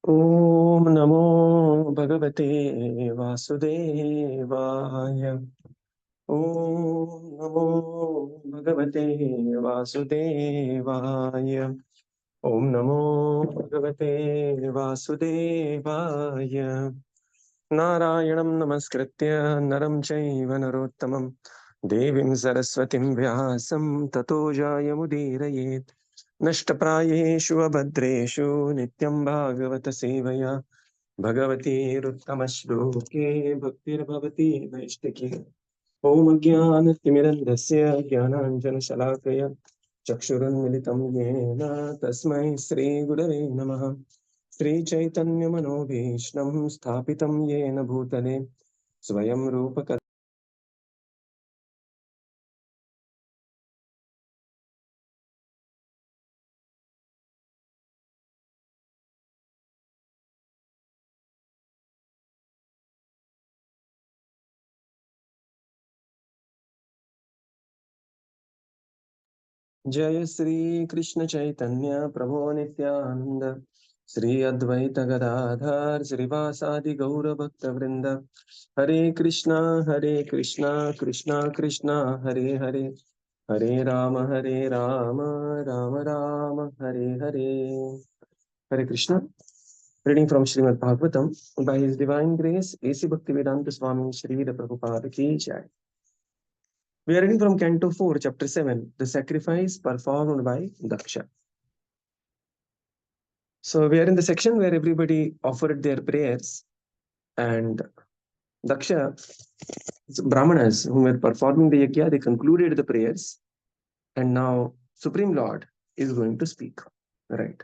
Om Namo Bhagavate Vasudevaya. Om Namo Bhagavate Vasudevaya. Om Namo Bhagavate Vasudevaya. Narayanam Namaskritya Naram Chaiva Narottamam Devim Saraswatim Vyasam Tato Jayamudiraye. नष्टप्रायेषु अभद्रेषु नित्यं भागवत सेवया भगवतीरुत्तमश्लोके भक्तिर्भवति नैष्टिकी ॐ अज्ञानतिमिरन्धस्य ज्ञानाञ्जनशलाकया चक्षुरुन्मिलितं येन तस्मै श्रीगुरवे नमः। श्रीचैतन्यमनोभीष्णं स्थापितं येन भूतले स्वयं रूपक जय श्री कृष्ण चैतन्य प्रभु नित्यानंद श्री अद्वैत गदाधर श्रीवासादि गौर भक्त वृंद हरे Krishna Krishna Krishna Hare Hare Hare Ram Ram Ram Hare Hare Hare Krishna. Reading from Śrīmad Bhāgavatam, by His Divine Grace, A.C. Bhaktivedanta Swami Śrīla Prabhupada Ki Jai. We are reading from Canto 4, Chapter 7, the sacrifice performed by Dakṣa. So we are in the section where everybody offered their prayers, and Dakṣa, Brahmanas who were performing the yajña, they concluded the prayers, and now Supreme Lord is going to speak. Right.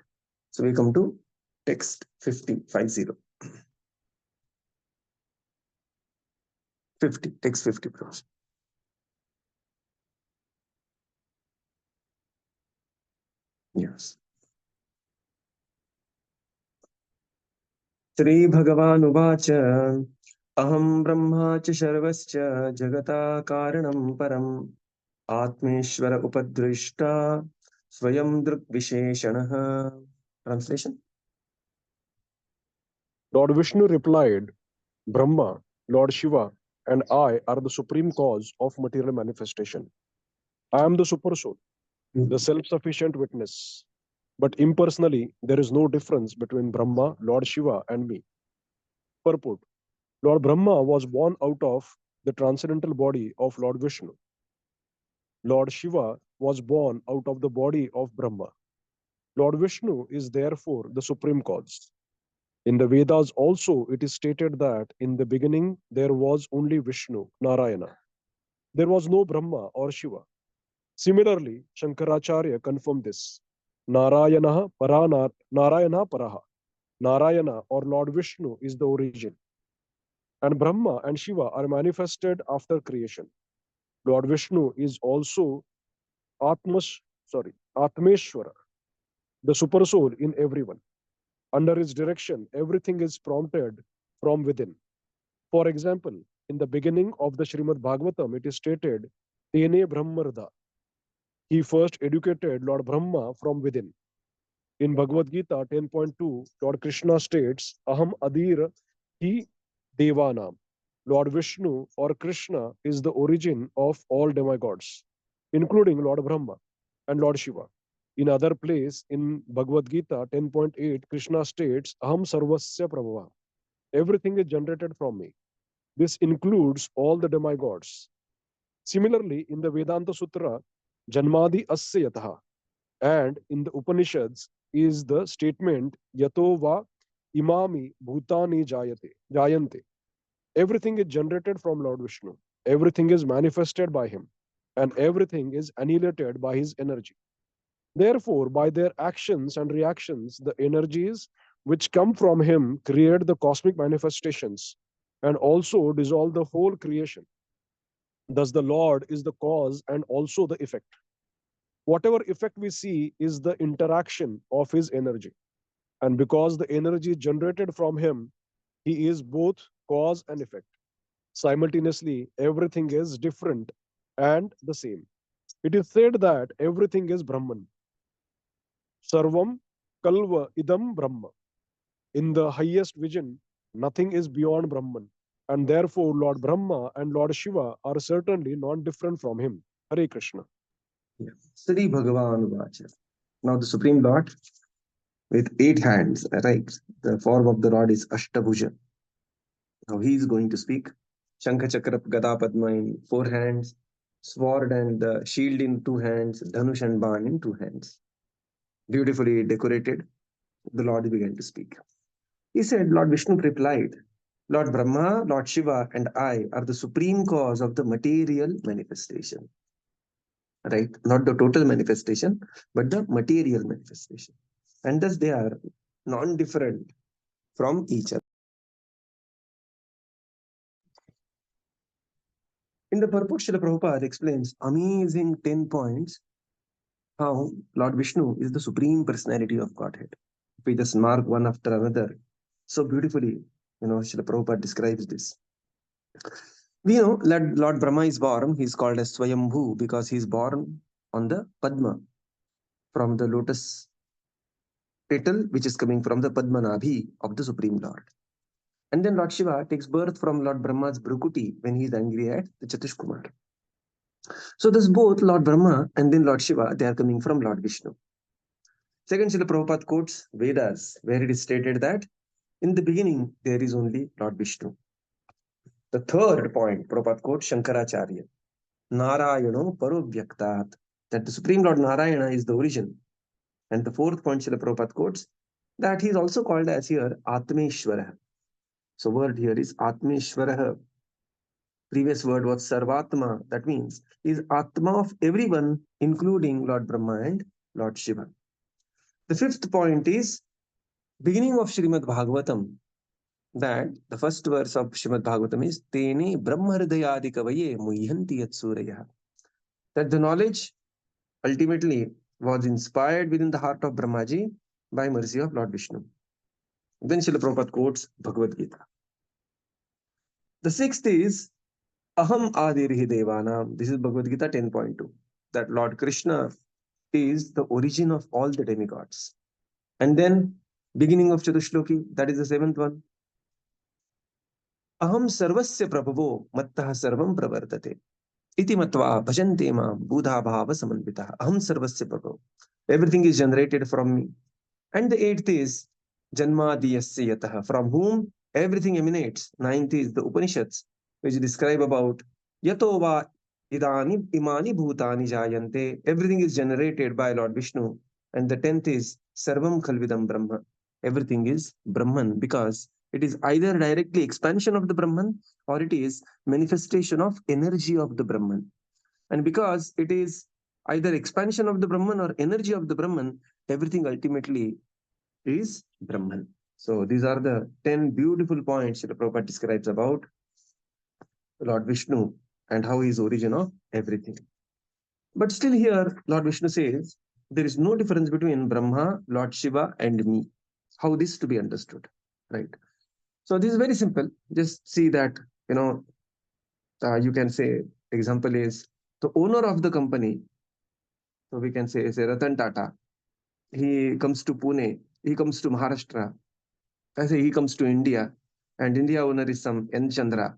So we come to text 50, 50. 50, text 50, bros. Yes. Sri Bhagavan Uvacha Aham Brahma च सर्वश्च जगता कारणं परम् आत्मेश्वर उपदृष्टा स्वयं दृग्विशेषणः. Translation. Lord Vishnu replied, Brahma, Lord Shiva, and I are the supreme cause of material manifestation. I am the supersoul, the self-sufficient witness. But impersonally, there is no difference between Brahma, Lord Shiva, and me. Purport. Lord Brahma was born out of the transcendental body of Lord Vishnu. Lord Shiva was born out of the body of Brahma. Lord Vishnu is therefore the supreme cause. In the Vedas also it is stated that in the beginning there was only Vishnu, Narayana. There was no Brahma or Shiva. Similarly, Shankaracharya confirmed this. Narayana Paraha. Narayana or Lord Vishnu is the origin. And Brahma and Shiva are manifested after creation. Lord Vishnu is also Atmeshwara, the supersoul in everyone. Under his direction, everything is prompted from within. For example, in the beginning of the Śrīmad Bhāgavatam, it is stated, Tene Brahmarda. He first educated Lord Brahma from within. In Bhagavad Gita 10.2, Lord Krishna states, Aham Adir Hi Devanam. Lord Vishnu or Krishna is the origin of all demigods, including Lord Brahma and Lord Shiva. In other place, in Bhagavad Gita 10.8, Krishna states, Aham Sarvasya Prabhava. Everything is generated from me. This includes all the demigods. Similarly, in the Vedanta Sutra, Janmadi Asya Yataha, and in the Upanishads is the statement Yato va imami bhutani jayante. Everything is generated from Lord Vishnu. Everything is manifested by him. And everything is annihilated by his energy. Therefore, by their actions and reactions, the energies which come from him create the cosmic manifestations and also dissolve the whole creation. Thus, the Lord is the cause and also the effect. Whatever effect we see is the interaction of his energy. And because the energy generated from him, he is both cause and effect. Simultaneously, everything is different and the same. It is said that everything is Brahman. Sarvam Kalva Idam Brahma. In the highest vision, nothing is beyond Brahman, and therefore Lord Brahma and Lord Shiva are certainly not different from him. Hare Krishna. Yeah. Sri Bhagavan Vacha. Now the Supreme Lord with 8 hands, right? The form of the Lord is Ashtabhuja. Now he is going to speak. Shankha Chakra Gada Padma in 4 hands, sword and the shield in 2 hands, Dhanush and Ban in 2 hands. Beautifully decorated, the Lord began to speak. He said, Lord Viṣṇu replied, Lord Brahma, Lord Shiva, and I are the supreme cause of the material manifestation. Right? Not the total manifestation, but the material manifestation. And thus they are non-different from each other. In the purport, Srila Prabhupada explains amazing 10 points how Lord Viṣṇu is the supreme personality of Godhead. If we just mark one after another, so beautifully, Srila Prabhupada describes this. We know that Lord Brahma is born, he is called as Swayambhu because he is born on the Padma, from the lotus petal, which is coming from the Padmanabhi of the Supreme Lord. And then Lord Shiva takes birth from Lord Brahma's Bhrukuti when he is angry at the Chatushkumar. So thus both Lord Brahma and then Lord Shiva, they are coming from Lord Viṣṇu. Second, Srila Prabhupada quotes Vedas, where it is stated that in the beginning there is only Lord Viṣṇu. The third point, Prabhupada quotes Shankaracharya, Narayano Parovhyaktat, that the Supreme Lord Narayana is the origin. And the fourth point, Srila Prabhupada quotes, that he is also called as here Atmeshwara. So word here is Atmeshwara. Previous word was Sarvatma. That means he is Atma of everyone, including Lord Brahma and Lord Shiva. The fifth point is beginning of Śrīmad Bhāgavatam, that the first verse of Śrīmad Bhāgavatam is Tene Brahmahridayadi Kavaye Muhyanti Yat Suraya. That the knowledge ultimately was inspired within the heart of Brahmaji by mercy of Lord Viṣṇu. Then Srila Prabhupada quotes Bhagavad Gita. The sixth is Aham Adirhi Devanam. This is Bhagavad Gita 10.2. That Lord Krishna is the origin of all the demigods. And then beginning of Chatushloki, that is the seventh one. Aham Sarvasya Prabhavo Mattaha Sarvam Pravartate. Iti Matva Bhajante Ma Buddha Bhava Samanvita. Aham Sarvasya Prabhavo. Everything is generated from me. And the eighth is Janmadiyasya Yataha, from whom everything emanates. Ninth is the Upanishads, which describe about Yato va idani imani bhutani jayante. Everything is generated by Lord Viṣṇu. And the 10th is Sarvam Khalvidam Brahma. Everything is Brahman because it is either directly expansion of the Brahman or it is manifestation of energy of the Brahman. And because it is either expansion of the Brahman or energy of the Brahman, everything ultimately is Brahman. So these are the 10 beautiful points that Prabhupada describes about Lord Viṣṇu and how he is origin of everything. But still here, Lord Viṣṇu says, there is no difference between Brahma, Lord Shiva and me. How this to be understood, right? So this is very simple. Just see that, you can say, example is the owner of the company. So we can say Ratan Tata. He comes to Pune, he comes to Maharashtra, I say he comes to India, and India owner is some N. Chandra,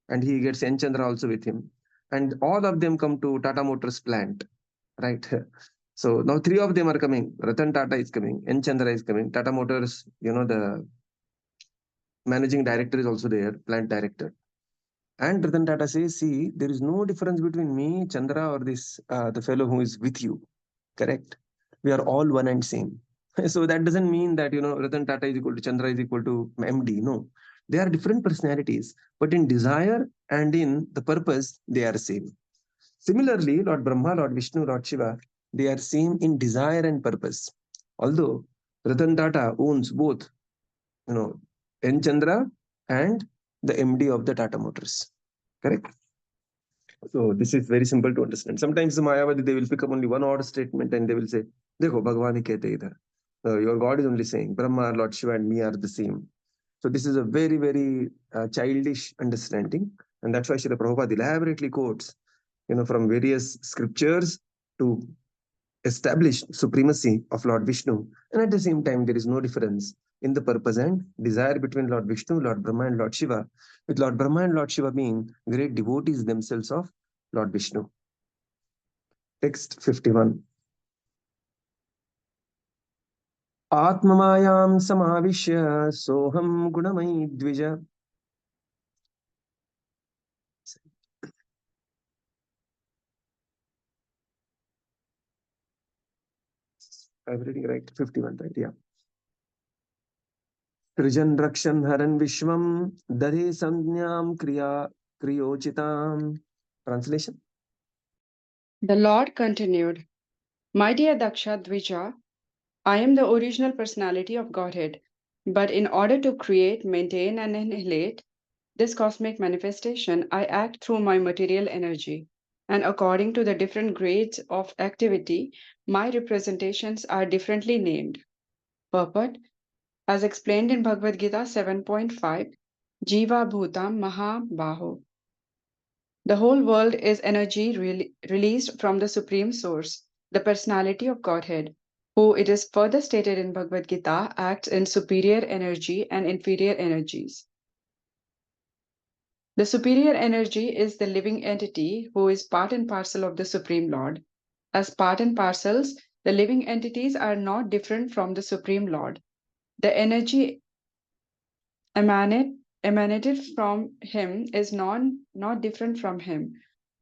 and he gets N. Chandra also with him. And all of them come to Tata Motors plant, right? So now three of them are coming. Ratan Tata is coming, N. Chandra is coming, Tata Motors, the managing director is also there, plant director. And Ratan Tata says, see, there is no difference between me, Chandra, or this the fellow who is with you. Correct? We are all one and same. So that doesn't mean that, Ratan Tata is equal to Chandra is equal to MD. No. They are different personalities, but in desire and in the purpose, they are same. Similarly, Lord Brahma, Lord Viṣṇu, Lord Shiva, they are same in desire and purpose. Although Ratan Tata owns both, N. Chandra and the MD of the Tata Motors. Correct? So this is very simple to understand. Sometimes the Mayavadi, they will pick up only one odd statement and they will say, Dekho, Bhagavan hi kehte idhar. Your God is only saying, Brahma, Lord Shiva and me are the same. So this is a very, very childish understanding. And that's why Srila Prabhupada elaborately quotes, from various scriptures to establish supremacy of Lord Viṣṇu. And at the same time, there is no difference in the purpose and desire between Lord Viṣṇu, Lord Brahma, and Lord Śiva, with Lord Brahma and Lord Śiva being great devotees themselves of Lord Viṣṇu. Text 51. Atmamayam samavishya soham gunamai dvija. I'm reading right. 51, right? Yeah. Trijan rakshan haran vishwam dade samnyam kriyochitam. Translation. The Lord continued, My dear Dakṣa Dvija, I am the original personality of Godhead, but in order to create, maintain, and annihilate this cosmic manifestation, I act through my material energy. And according to the different grades of activity, my representations are differently named. Purport, as explained in Bhagavad Gita 7.5, Jiva Bhutam Mahabāho. The whole world is energy released from the Supreme Source, the personality of Godhead, who, it is further stated in Bhagavad Gita, acts in superior energy and inferior energies. The superior energy is the living entity who is part and parcel of the Supreme Lord. As part and parcels, the living entities are not different from the Supreme Lord. The energy emanated from him is not different from him.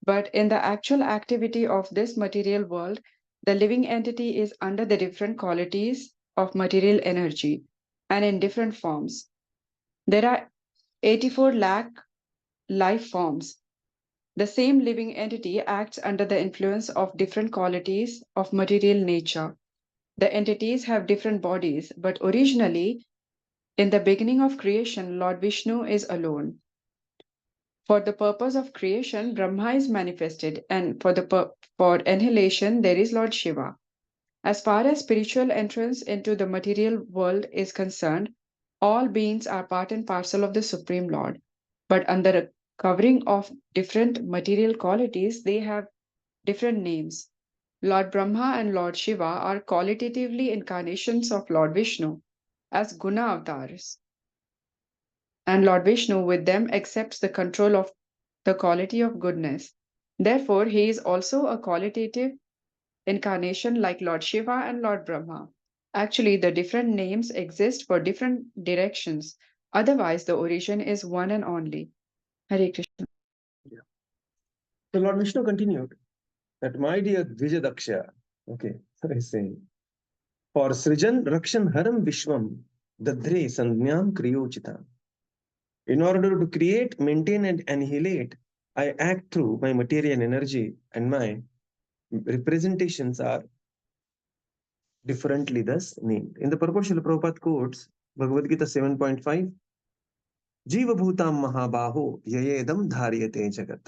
But in the actual activity of this material world, the living entity is under the different qualities of material energy and in different forms. There are 84 lakh life forms. The same living entity acts under the influence of different qualities of material nature. The entities have different bodies, but originally, in the beginning of creation, Lord Viṣṇu is alone. For the purpose of creation, Brahma is manifested, and for annihilation, there is Lord Śiva. As far as spiritual entrance into the material world is concerned, all beings are part and parcel of the Supreme Lord. But under a covering of different material qualities, they have different names. Lord Brahma and Lord Śiva are qualitatively incarnations of Lord Viṣṇu as Guna avatars. And Lord Viṣṇu with them accepts the control of the quality of goodness. Therefore, he is also a qualitative incarnation like Lord Śiva and Lord Brahma. Actually, the different names exist for different directions. Otherwise, the origin is one and only. Hare Krishna. Yeah. So Lord Viṣṇu continued that, my dear Dvija Dakṣa, okay, so he's saying, for Srijan Rakshan Haram Vishwam Dadre Sandhyam Kriyochitam. In order to create, maintain, and annihilate, I act through my material energy, and my representations are differently thus named. In the purport, Srila Prabhupada quotes Bhagavad Gita 7.5, Jiva Bhutam Mahabāho Yayedam Dharyate Jagat.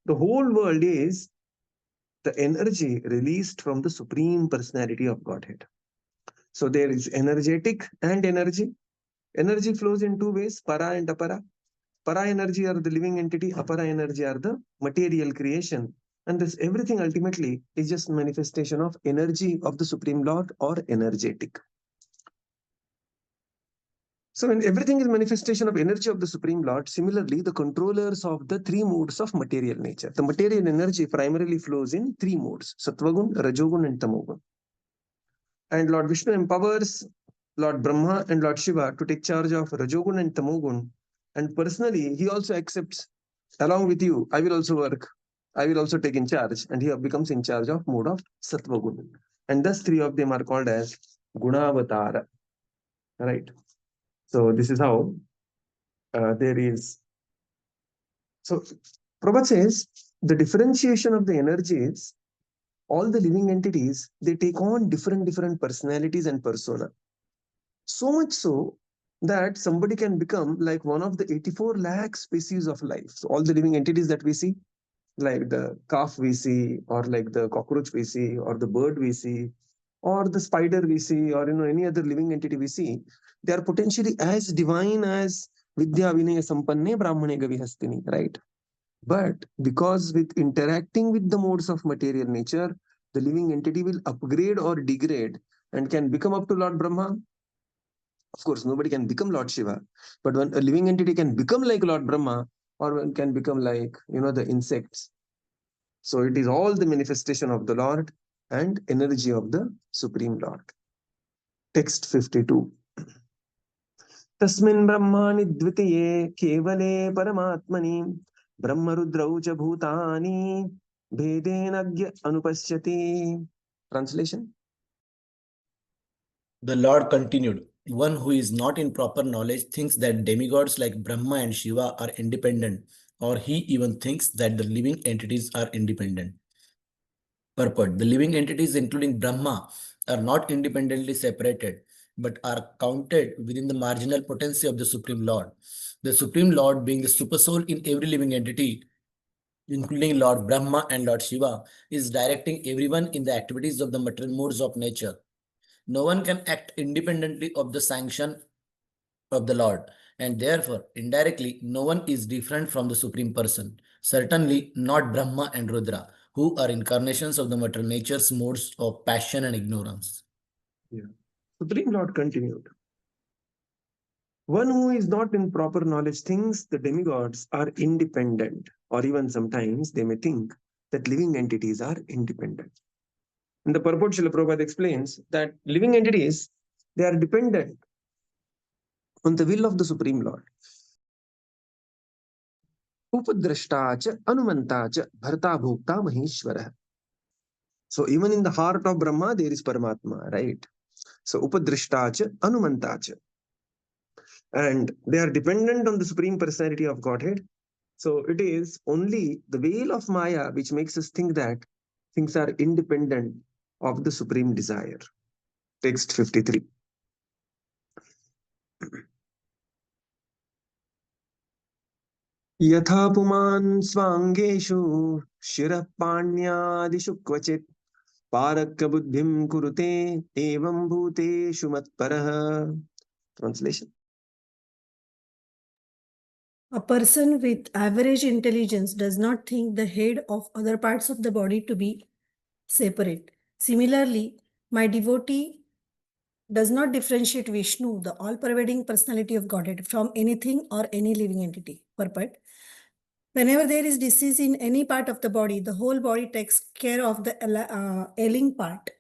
The whole world is the energy released from the Supreme Personality of Godhead. So there is energetic and energy. Energy flows in two ways, para and apara. Para energy are the living entity, apara energy are the material creation. And this everything ultimately is just manifestation of energy of the Supreme Lord or energetic. So when everything is manifestation of energy of the Supreme Lord, similarly, the controllers of the three modes of material nature. The material energy primarily flows in three modes, Sattvagun, Rajogun, and Tamogun. And Lord Viṣṇu empowers Lord Brahma and Lord Śiva to take charge of Rajogun and Tamogun. And personally, he also accepts, along with you, I will also work. I will also take in charge. And he becomes in charge of mode of Sattvagun. And thus three of them are called as Gunavatara. Right? So this is how there is. So Prabhupada says the differentiation of the energies, all the living entities, they take on different personalities and persona. So much so that somebody can become like one of the 84 lakh species of life. So all the living entities that we see, like the calf we see, or like the cockroach we see, or the bird we see, or the spider we see, or any other living entity we see, they are potentially as divine as Vidya Vinaya Sampanne Brahmane Gavihastini, right? But because with interacting with the modes of material nature, the living entity will upgrade or degrade and can become up to Lord Brahma, Of course, nobody can become Lord Shiva, but when a living entity can become like Lord Brahma, or one can become like, the insects. So it is all the manifestation of the Lord and energy of the Supreme Lord. Text 52. Tasmin Brahmani Dvitiye Kevale Paramatmani Brahmarudrau cha Bhutani Bhedenagya Anupasyati. Translation. The Lord continued, one who is not in proper knowledge thinks that demigods like Brahma and Shiva are independent, or he even thinks that the living entities are independent. Purport. The living entities, including Brahma, are not independently separated, but are counted within the marginal potency of the Supreme Lord. The Supreme Lord, being the supersoul in every living entity, including Lord Brahma and Lord Shiva, is directing everyone in the activities of the material modes of nature. No one can act independently of the sanction of the Lord, and therefore, indirectly, no one is different from the Supreme Person. Certainly not Brahma and Rudra, who are incarnations of the material nature's modes of passion and ignorance. Yeah. Supreme Lord continued. One who is not in proper knowledge thinks the demigods are independent, or even sometimes they may think that living entities are independent. In the purport, Srila Prabhupada explains that living entities, they are dependent on the will of the Supreme Lord. Upadrashta cha anumanta cha bharta bhokta maheshwara. So even in the heart of Brahma, there is Paramatma, right? So upadrashta cha anumanta cha. And they are dependent on the Supreme Personality of Godhead. So it is only the veil of Maya which makes us think that things are independent of the Supreme Desire. Text 53. Yatha puman svangeshu shirah panyadishu kvachit parakya buddhim kurute evam bhuteshu matparah. Translation. A person with average intelligence does not think the head of other parts of the body to be separate. Similarly, my devotee does not differentiate Viṣṇu, the all-pervading personality of Godhead, from anything or any living entity. Purport. Whenever there is disease in any part of the body, the whole body takes care of the ailing part.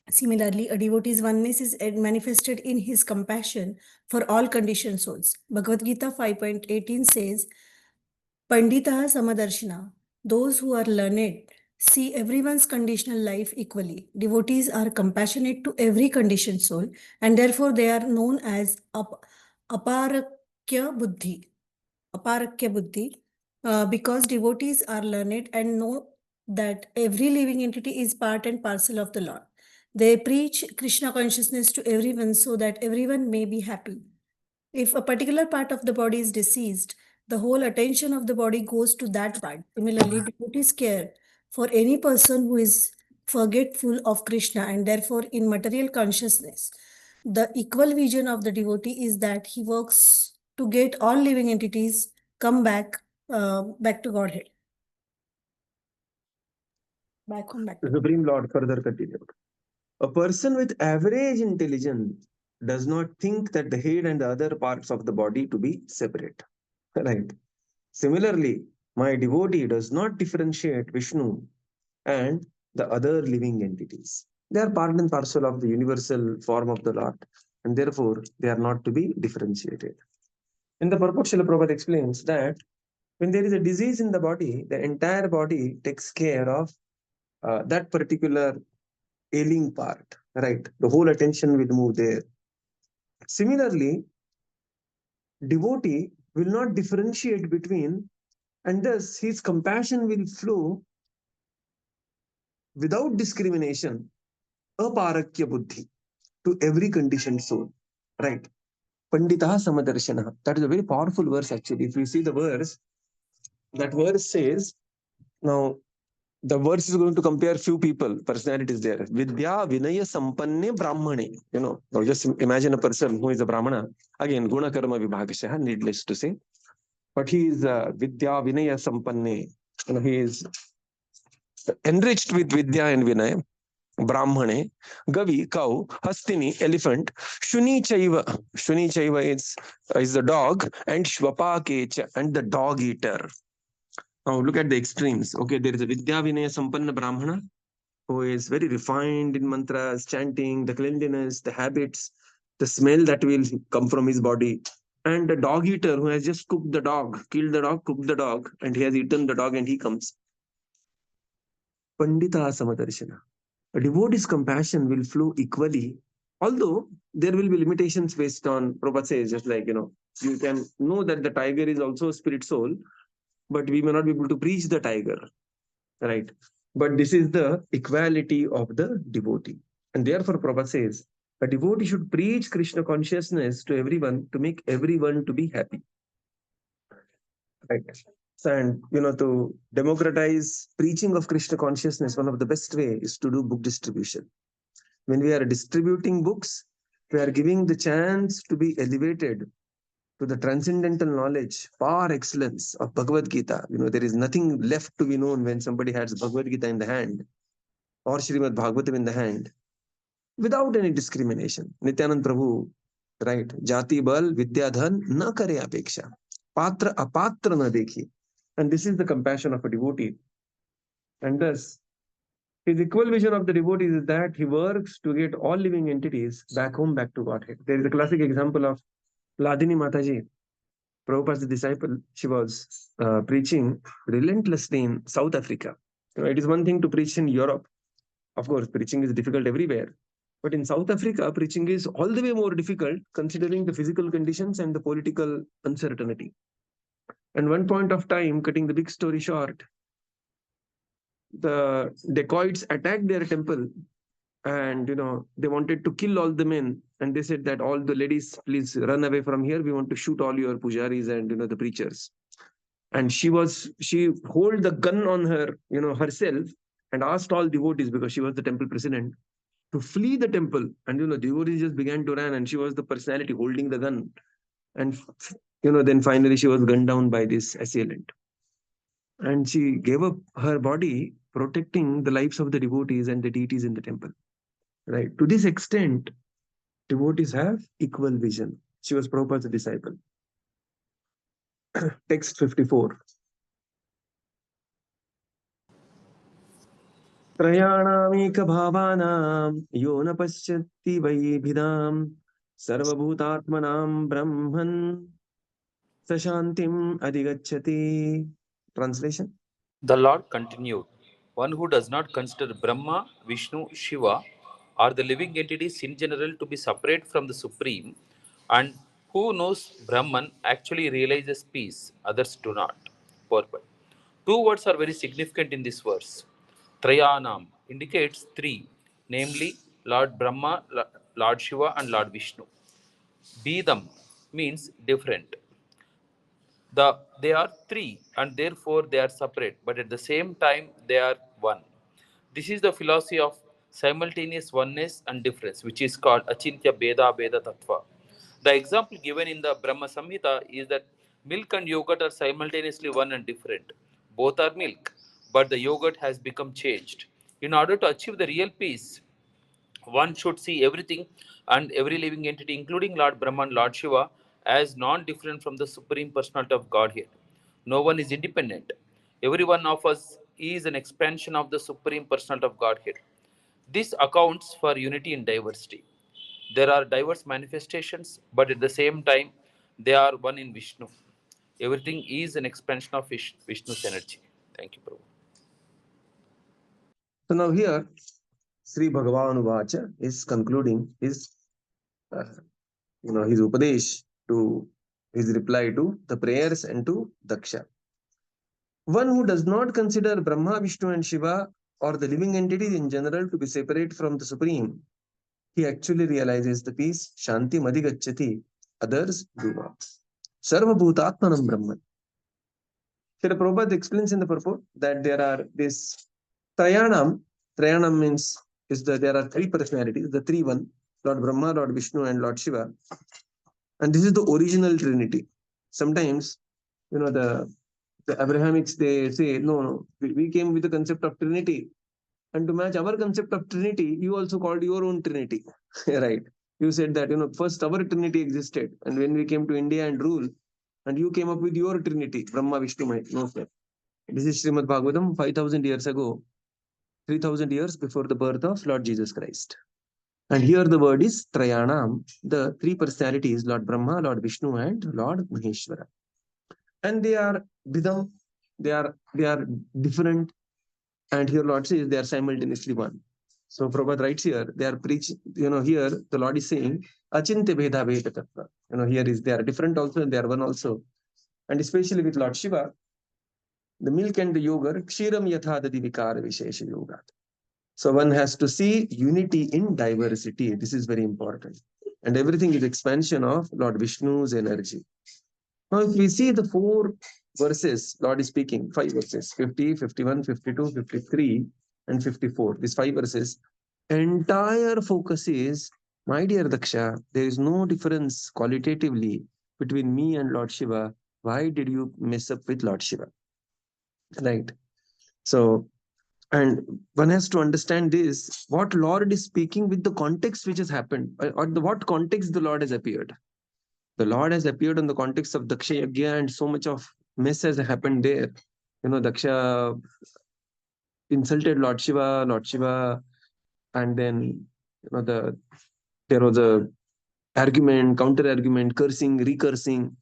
Similarly, a devotee's oneness is manifested in his compassion for all conditioned souls. Bhagavad Gita 5.18 says, Panditaha Samadarshina, those who are learned see everyone's conditional life equally. Devotees are compassionate to every conditioned soul, and therefore they are known as Aparakya Buddhi. Aparakya Buddhi, because devotees are learned and know that every living entity is part and parcel of the Lord. They preach Krishna consciousness to everyone so that everyone may be happy. If a particular part of the body is diseased, the whole attention of the body goes to that part. Similarly, devotees care for any person who is forgetful of Krishna and therefore in material consciousness. The equal vision of the devotee is that he works to get all living entities come back to Godhead. Back home, back. The Supreme Lord further continued. A person with average intelligence does not think that the head and the other parts of the body to be separate. Right. Similarly, my devotee does not differentiate Viṣṇu and the other living entities. They are part and parcel of the universal form of the Lord, and therefore they are not to be differentiated. In the purport, Srila Prabhupada explains that when there is a disease in the body, the entire body takes care of that particular ailing part, right? The whole attention will move there. Similarly, devotee will not differentiate between, and thus his compassion will flow without discrimination, aparakya buddhi, to every conditioned soul, right? Panditaha samadarshana. That is a very powerful verse actually. If you see the verse, that verse says, now the verse is going to compare few people, personalities there. Vidya Vinaya Sampanne Brahmane. Now just imagine a person who is a Brahmana. Again, Guna Karma Vibhagashaha, needless to say. But he is Vidya Vinaya Sampanne. He is enriched with Vidya and Vinaya. Brahmane, Gavi, cow, Hastini, elephant, Shuni Chaiva is the dog, and Shvapakecha, and the dog eater. Now look at the extremes. Okay, there is a Vidya Vinaya Sampanna Brahmana who is very refined in mantras, chanting, the cleanliness, the habits, the smell that will come from his body. And the dog eater who has just cooked the dog, killed the dog, cooked the dog, and he has eaten the dog and he comes. Pandita Samadarshana. A devotee's compassion will flow equally, although there will be limitations based on, Prabhupada says, just like, you can know that the tiger is also a spirit soul, but we may not be able to preach the tiger, right? But this is the equality of the devotee. And therefore, Prabhupada says, a devotee should preach Krishna consciousness to everyone to make everyone to be happy. Right. So, and to democratize preaching of Krishna consciousness, one of the best way is to do book distribution. When we are distributing books, we are giving the chance to be elevated to the transcendental knowledge, par excellence of Bhagavad Gita. There is nothing left to be known when somebody has Bhagavad Gita in the hand or Śrīmad Bhāgavatam in the hand, without any discrimination. Nityanand Prabhu, right? Jati bal vidya dhan na kare apeksha. Patra apatra na dekhi. And this is the compassion of a devotee. And thus, his equal vision of the devotees is that he works to get all living entities back home, back to Godhead. There is a classic example of Ladini Mataji, Prabhupada's disciple. She was preaching relentlessly in South Africa. It is one thing to preach in Europe. Of course, preaching is difficult everywhere. But in South Africa, preaching is all the way more difficult considering the physical conditions and the political uncertainty. And one point of time, cutting the big story short, the dacoits attacked their temple and they wanted to kill all the men, and they said that all the ladies, please run away from here, we want to shoot all your pujaris and the preachers. And she hold the gun on her herself and asked all devotees, because she was the temple president, to flee the temple. And devotees just began to run, and she was the personality holding the gun. And then finally she was gunned down by this assailant. And she gave up her body protecting the lives of the devotees and the deities in the temple. Right. To this extent, devotees have equal vision. She was Prabhupada's disciple. Text 54. Trayanamika bhavanam yona pasyati vaibhidam sarvabhutatmanam brahman sashantim adigacchati. Translation. The Lord continued, one who does not consider Brahma, Viṣṇu, Śiva, or the living entities in general to be separate from the Supreme, and who knows Brahman actually realizes peace, others do not. Purport. Two words are very significant in this verse. Trayanam indicates three, namely Lord Brahma, Lord Śiva, and Lord Viṣṇu. Bhedam means different. They are three and therefore they are separate, but at the same time they are one. This is the philosophy of simultaneous oneness and difference, which is called Achintya Bheda Bheda Tattva. The example given in the Brahma Samhita is that milk and yogurt are simultaneously one and different. Both are milk, but the yogurt has become changed. In order to achieve the real peace, one should see everything and every living entity, including Lord Brahma and Lord Shiva, as non-different from the Supreme Personality of Godhead. No one is independent. Every one of us is an expansion of the Supreme Personality of Godhead. This accounts for unity in diversity. There are diverse manifestations, but at the same time, they are one in Viṣṇu. Everything is an expansion of Viṣṇu's energy. Thank you, Prabhu. So now here, Sri Bhagavan Vacha is concluding his his upadesh, to his reply to the prayers and to Dakṣa. One who does not consider Brahma, Viṣṇu, and Shiva or the living entities in general to be separate from the Supreme, he actually realizes the peace, Shanti Madhigacchati, others do not. Sarva Bhutatmanam Brahman. Here Prabhupada explains in the purport that there are this Trayanam means there are three personalities, the three one, Lord Brahma, Lord Viṣṇu, and Lord Shiva. And this is the original Trinity. Sometimes, the Abrahamics, they say, no, we came with the concept of Trinity. And to match our concept of Trinity, you also called your own Trinity, right? You said that, first our Trinity existed. And when we came to India and rule, and you came up with your Trinity, Brahma, Viṣṇu, Mahesh. No, sir. This is Śrīmad Bhāgavatam 5,000 years ago, 3,000 years before the birth of Lord Jesus Christ. And here the word is Trayanam, the three personalities, Lord Brahma, Lord Viṣṇu, and Lord Maheshwara. And they are Vidam, they are different. And here Lord says they are simultaneously one. So Prabhupada writes here, they are preaching, here the Lord is saying, Achinte Veda Veda Tattva. Here is they are different also and they are one also. And especially with Lord Śiva, the milk and the yogurt, Kshiram Yathadadi Vikara Vishesha Yoga. So one has to see unity in diversity. This is very important. And everything is expansion of Lord Viṣṇu's energy. Now, if we see the 4 verses, Lord is speaking, 5 verses, 50, 51, 52, 53, and 54. These 5 verses, entire focus is, my dear Dakṣa, there is no difference qualitatively between me and Lord Śiva. Why did you mess up with Lord Śiva? Right. So, and one has to understand this, what Lord is speaking with the context which has happened, or what context the Lord has appeared. The Lord has appeared in the context of Dakṣa Yajña, and so much of mess has happened there. Dakṣa insulted Lord Śiva, and then there was a argument, counter argument, cursing, recursing,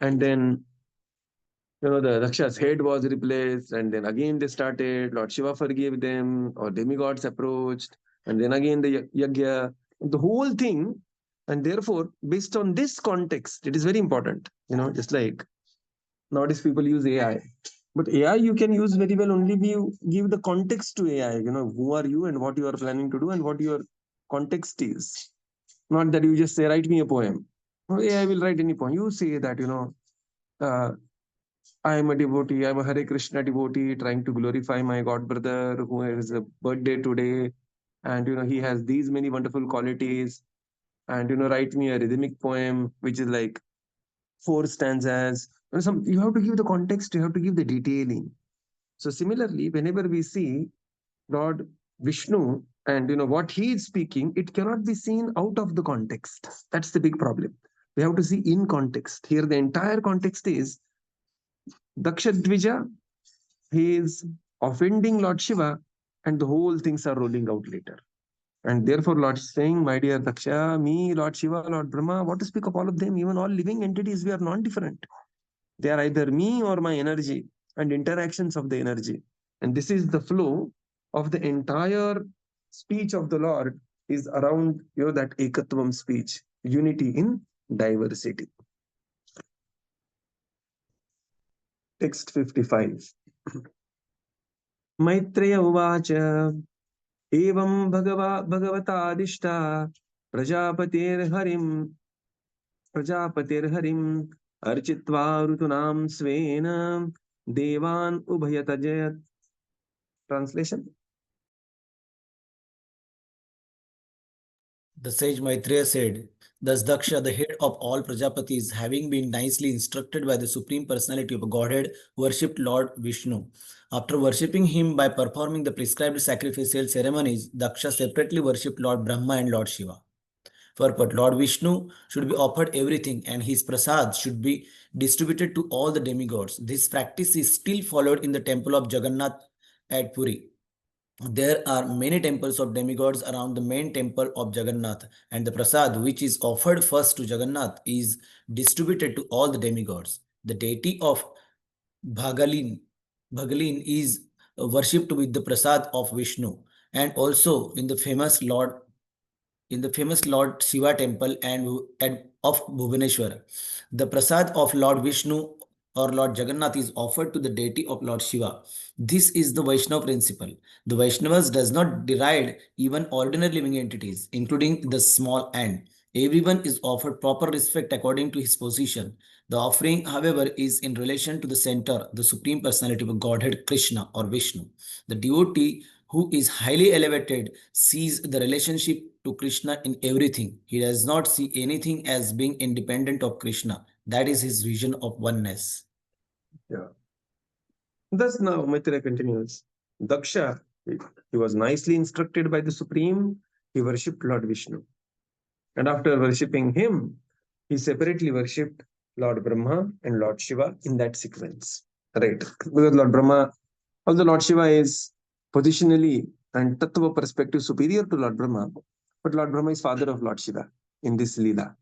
and then the Dakṣa's head was replaced, and then again they started. Lord Śiva forgave them, or demigods approached, and then again the yajña, the whole thing. And therefore, based on this context, it is very important. Just like nowadays people use AI, but AI you can use very well only if you give the context to AI. Who are you and what you are planning to do and what your context is. Not that you just say, write me a poem. AI will write any poem. You say that, I am a devotee, I am a Hare Krishna devotee trying to glorify my God brother who has a birthday today. And, he has these many wonderful qualities. And, write me a rhythmic poem, which is like 4 stanzas. You have to give the context, you have to give the detailing. So similarly, whenever we see Lord Viṣṇu and, what he is speaking, it cannot be seen out of the context. That's the big problem. We have to see in context. Here, the entire context is Dakṣa Dvija, he is offending Lord Śiva, and the whole things are rolling out later. And therefore, Lord is saying, my dear Dakṣa, me, Lord Śiva, Lord Brahma, what to speak of all of them? Even all living entities, we are non-different. They are either me or my energy and interactions of the energy. And this is the flow of the entire speech of the Lord is around that Ekatvam speech, unity in diversity. Text 55. Maitreya Uvacha Evam Bhagavata Prajapatir Harim Architva Rutunam Svena Devan Ubhayatajayat. Translation. The sage Maitreya said, thus Dakṣa, the head of all Prajapatis, having been nicely instructed by the Supreme Personality of Godhead, worshipped Lord Viṣṇu. After worshipping him by performing the prescribed sacrificial ceremonies, Dakṣa separately worshipped Lord Brahma and Lord Śiva. Purport: Lord Viṣṇu should be offered everything, and his prasad should be distributed to all the demigods. This practice is still followed in the temple of Jagannath at Puri. There are many temples of demigods around the main temple of Jagannath, and the prasad which is offered first to Jagannath is distributed to all the demigods. The deity of Bhagalin is worshipped with the prasad of Viṣṇu, and also in the famous Lord Śiva temple and of Bhubaneswar. The prasad of Lord Viṣṇu or Lord Jagannath is offered to the deity of Lord Śiva. This is the Vaishnava principle. The Vaishnavas does not deride even ordinary living entities, including the small ant. Everyone is offered proper respect according to his position. The offering, however, is in relation to the center, the Supreme Personality of Godhead, Krishna or Viṣṇu. The devotee who is highly elevated sees the relationship to Krishna in everything. He does not see anything as being independent of Krishna. That is his vision of oneness. Yeah. Thus now Maitreya continues. Dakṣa, He was nicely instructed by the Supreme. He worshipped Lord Viṣṇu. And after worshipping him, he separately worshipped Lord Brahma and Lord Śiva in that sequence. Right. Because Lord Brahma, although Lord Śiva is positionally and tattva perspective superior to Lord Brahma, but Lord Brahma is father of Lord Śiva in this Leela.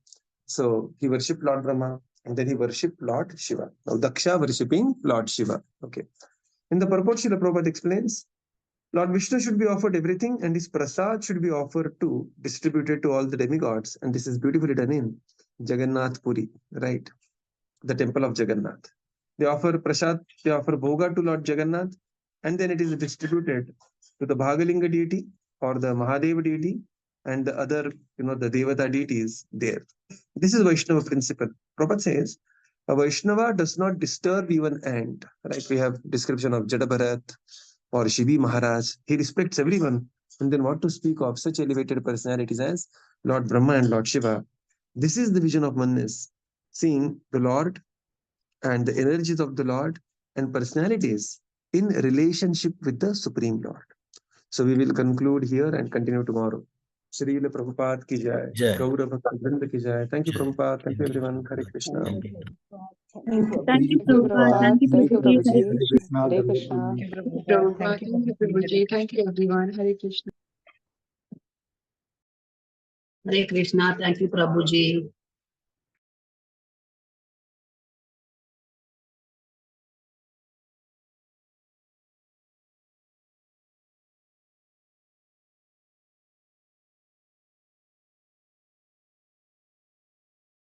So he worshipped Lord Brahma and then he worshipped Lord Śiva. Now Dakṣa worshipping Lord Śiva. Okay. In the purport, Srila Prabhupada explains, Lord Viṣṇu should be offered everything and his prasad should be offered to, distributed to all the demigods. And this is beautifully done in Jagannath Puri, right? The temple of Jagannath. They offer prasad, they offer bhoga to Lord Jagannath, and then it is distributed to the Bhagalinga deity or the Mahadeva deity and the other, the Devata deities there. This is Vaishnava principle. Prabhupada says, a Vaishnava does not disturb even ant. Right? We have description of Jadabharat or Shivi Maharaj. He respects everyone. And then what to speak of such elevated personalities as Lord Brahma and Lord Śiva. This is the vision of oneness, seeing the Lord and the energies of the Lord and personalities in relationship with the Supreme Lord. So we will conclude here and continue tomorrow. Srila Prabhupada ki jai. Jai. Gaura Bhakta Vrinda ki jai. Thank you, Jai. Prabhupada. Thank you, everyone. Hare Krishna. Thank you. Thank you, Prabhupada. Thank you, Thank you, Prabhuji. Prabhuji. Hare Hare Krishna. Krishna. Prabhupada. Thank you, Prabhuji. Thank you, everyone. Hare Krishna. Hare Krishna. Thank you, Prabhuji.